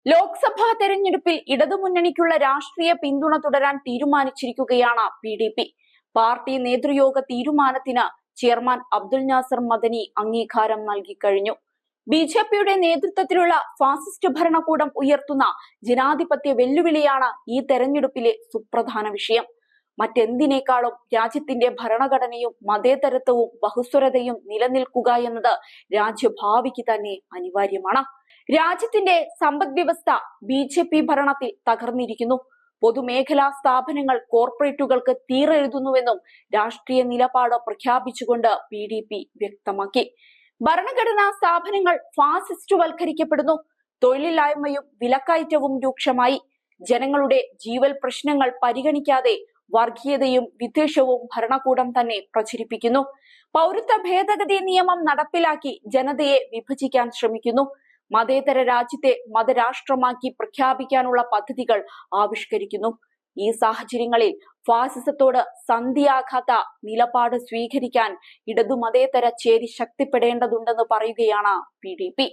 ലോക്സഭാ തെരഞ്ഞെടുപ്പിൽ ഇടതുമുന്നണിക്കുള്ള രാഷ്ട്രീയ പിന്തുണ തുടരാൻ തീരുമാനിച്ചിരിക്കുകയാണ് PDP. പാർട്ടി നേതൃയോഗ തീരുമാനത്തിന് ചെയർമാൻ അബ്ദുൽ നാസർ മദനി അംഗീകാരം നൽകിക്കഴിഞ്ഞു. BJPയുടെ നേതൃത്വത്തിലുള്ള ഫാസിസ്റ്റ് ഭരണകൂടം ഉയർത്തുന്ന ജനാധിപത്യ വെല്ലുവിളിയാണ് ഈ തെരഞ്ഞെടുപ്പിലെ സുപ്രധാന വിഷയം. മറ്റെന്തിനേക്കാളും രാജ്യത്തിന്റെ ഭരണഘടനയും മതേതരത്വവും ബഹുസ്വരതയും നിലനിൽക്കുക എന്നത് രാജ്യഭാവിക്ക് തന്നെ അനിവാര്യമാണ്. രാജ്യത്തിന്റെ സമ്പദ് വ്യവസ്ഥ BJP ഭരണത്തിൽ തകർന്നിരിക്കുന്നു. പൊതുമേഖലാ സ്ഥാപനങ്ങൾ കോർപ്പറേറ്റുകൾക്ക് തീരെഴുതുന്നുവെന്നും രാഷ്ട്രീയ നിലപാട് പ്രഖ്യാപിച്ചുകൊണ്ട് PDP വ്യക്തമാക്കി. ഭരണഘടനാ സ്ഥാപനങ്ങൾ ഫാസിസ്റ്റ് വൽക്കരിക്കപ്പെടുന്നു. തൊഴിലില്ലായ്മയും വിലക്കയറ്റവും രൂക്ഷമായി. ജനങ്ങളുടെ ജീവൽ പ്രശ്നങ്ങൾ പരിഗണിക്കാതെ വർഗീയതയും വിദ്വേഷവും ഭരണകൂടം തന്നെ പ്രചരിപ്പിക്കുന്നു. പൗരത്വ ഭേദഗതി നിയമം നടപ്പിലാക്കി ജനതയെ വിഭജിക്കാൻ ശ്രമിക്കുന്നു. മതേതര രാജ്യത്തെ മതരാഷ്ട്രമാക്കി പ്രഖ്യാപിക്കാനുള്ള പദ്ധതികൾ ആവിഷ്കരിക്കുന്നു. ഈ സാഹചര്യങ്ങളിൽ ഫാസിസത്തോട് സന്ധിയാകാത്ത നിലപാട് സ്വീകരിക്കാൻ ഇടതുമതേതര ചേരി ശക്തിപ്പെടേണ്ടതുണ്ടെന്ന് പറയുകയാണ് PDP.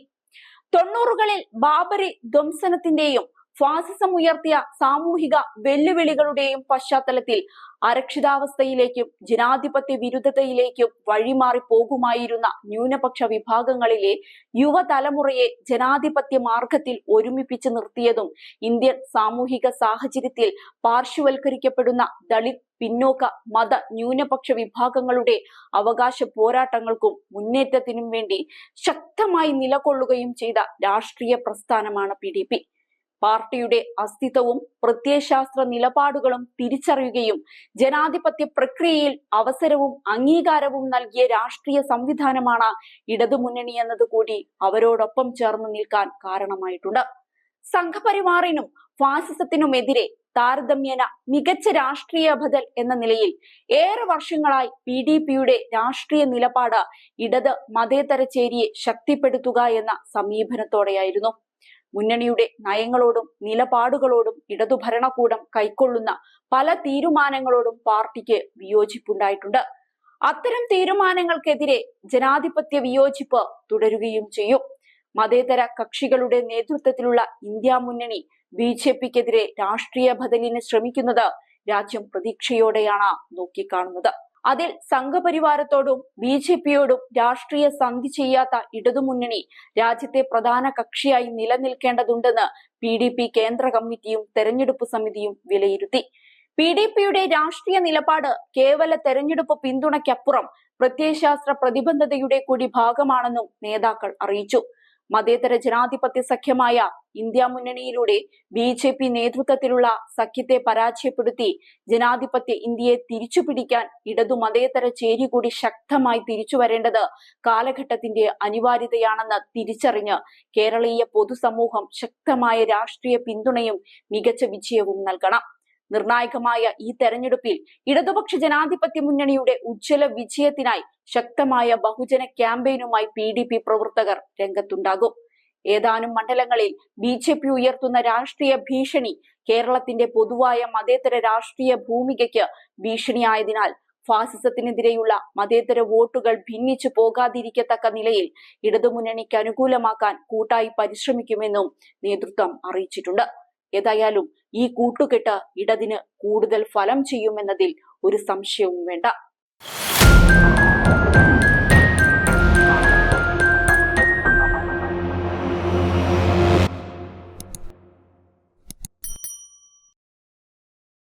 90കളിൽ ബാബറി ധ്വംസനത്തിന്റെയും ഫാസിസം ഉയർത്തിയ സാമൂഹിക വെല്ലുവിളികളുടെയും പശ്ചാത്തലത്തിൽ അരക്ഷിതാവസ്ഥയിലേക്കും ജനാധിപത്യ വിരുദ്ധതയിലേക്കും വഴിമാറി പോകുമായിരുന്ന ന്യൂനപക്ഷ വിഭാഗങ്ങളിലെ യുവതലമുറയെ ജനാധിപത്യ മാർഗത്തിൽ ഒരുമിപ്പിച്ച് നിർത്തിയതും ഇന്ത്യൻ സാമൂഹിക സാഹചര്യത്തിൽ പാർശ്വവൽക്കരിക്കപ്പെടുന്ന ദളിത്, പിന്നോക്ക, മത ന്യൂനപക്ഷ വിഭാഗങ്ങളുടെ അവകാശ പോരാട്ടങ്ങൾക്കും മുന്നേറ്റത്തിനും വേണ്ടി ശക്തമായി നിലകൊള്ളുകയും ചെയ്ത രാഷ്ട്രീയ പ്രസ്ഥാനമാണ് PDP. പാർട്ടിയുടെ അസ്തിത്വവും പ്രത്യയശാസ്ത്ര നിലപാടുകളും തിരിച്ചറിയുകയും ജനാധിപത്യ പ്രക്രിയയിൽ അവസരവും അംഗീകാരവും നൽകിയ രാഷ്ട്രീയ സംവിധാനമാണ് ഇടതുമുന്നണി എന്നതുകൂടി അവരോടൊപ്പം ചേർന്ന് നിൽക്കാൻ കാരണമായിട്ടുണ്ട്. സംഘപരിവാറിനും ഫാസിസത്തിനുമെതിരെ താരതമ്യേന മികച്ച രാഷ്ട്രീയ ബദൽ എന്ന നിലയിൽ ഏറെ വർഷങ്ങളായി PDPയുടെ രാഷ്ട്രീയ നിലപാട് ഇടത് മതേതര ചേരിയെ ശക്തിപ്പെടുത്തുക എന്ന സമീപനത്തോടെയായിരുന്നു. മുന്നണിയുടെ നയങ്ങളോടും നിലപാടുകളോടും ഇടതു ഭരണകൂടം കൈക്കൊള്ളുന്ന പല തീരുമാനങ്ങളോടും പാർട്ടിക്ക് വിയോജിപ്പുണ്ടായിട്ടുണ്ട്. അത്തരം തീരുമാനങ്ങൾക്കെതിരെ ജനാധിപത്യ വിയോജിപ്പ് തുടരുകയും ചെയ്യും. മതേതര കക്ഷികളുടെ നേതൃത്വത്തിലുള്ള ഇന്ത്യ മുന്നണി BJPക്കെതിരെ രാഷ്ട്രീയ ബദലിന് ശ്രമിക്കുന്നത് രാജ്യം പ്രതീക്ഷയോടെയാണ് നോക്കിക്കാണുന്നത്. അതിൽ സംഘപരിവാരത്തോടും BJPയോടും രാഷ്ട്രീയ സന്ധി ചെയ്യാത്ത ഇടതുമുന്നണി രാജ്യത്തെ പ്രധാന കക്ഷിയായി നിലനിൽക്കേണ്ടതുണ്ടെന്ന് PDP കേന്ദ്ര കമ്മിറ്റിയും തെരഞ്ഞെടുപ്പ് സമിതിയും വിലയിരുത്തി. PDPയുടെ രാഷ്ട്രീയ നിലപാട് കേവല തെരഞ്ഞെടുപ്പ് പിന്തുണയ്ക്കപ്പുറം പ്രത്യയശാസ്ത്ര പ്രതിബദ്ധതയുടെ കൂടി ഭാഗമാണെന്നും നേതാക്കൾ അറിയിച്ചു. മതേതര ജനാധിപത്യ സഖ്യമായ ഇന്ത്യ മുന്നണിയിലൂടെ BJP നേതൃത്വത്തിലുള്ള സഖ്യത്തെ പരാജയപ്പെടുത്തി ജനാധിപത്യ ഇന്ത്യയെ തിരിച്ചുപിടിക്കാൻ ഇടതു മതേതര ചേരി കൂടി ശക്തമായി തിരിച്ചു വരേണ്ടത് കാലഘട്ടത്തിന്റെ അനിവാര്യതയാണെന്ന് തിരിച്ചറിഞ്ഞ് കേരളീയ പൊതുസമൂഹം ശക്തമായ രാഷ്ട്രീയ പിന്തുണയും മികച്ച വിജയവും നൽകണം. നിർണായകമായ ഈ തെരഞ്ഞെടുപ്പിൽ ഇടതുപക്ഷ ജനാധിപത്യ മുന്നണിയുടെ ഉജ്ജ്വല വിജയത്തിനായി ശക്തമായ ബഹുജന ക്യാമ്പയിനുമായി PDP പ്രവർത്തകർ രംഗത്തുണ്ടാകും. ഏതാനും മണ്ഡലങ്ങളിൽ BJP ഉയർത്തുന്ന രാഷ്ട്രീയ ഭീഷണി കേരളത്തിന്റെ പൊതുവായ മതേതര രാഷ്ട്രീയ ഭൂമികയ്ക്ക് ഭീഷണിയായതിനാൽ ഫാസിസത്തിനെതിരെയുള്ള മതേതര വോട്ടുകൾ ഭിന്നിച്ചു പോകാതിരിക്കത്തക്ക നിലയിൽ ഇടതുമുന്നണിക്ക് അനുകൂലമാക്കാൻ കൂട്ടായി പരിശ്രമിക്കുമെന്നും നേതൃത്വം അറിയിച്ചിട്ടുണ്ട്. ഏതായാലും ഈ കൂട്ടുകെട്ട് ഇടതിന് കൂടുതൽ ഫലം ചെയ്യുമെന്നതിൽ ഒരു സംശയവും വേണ്ട.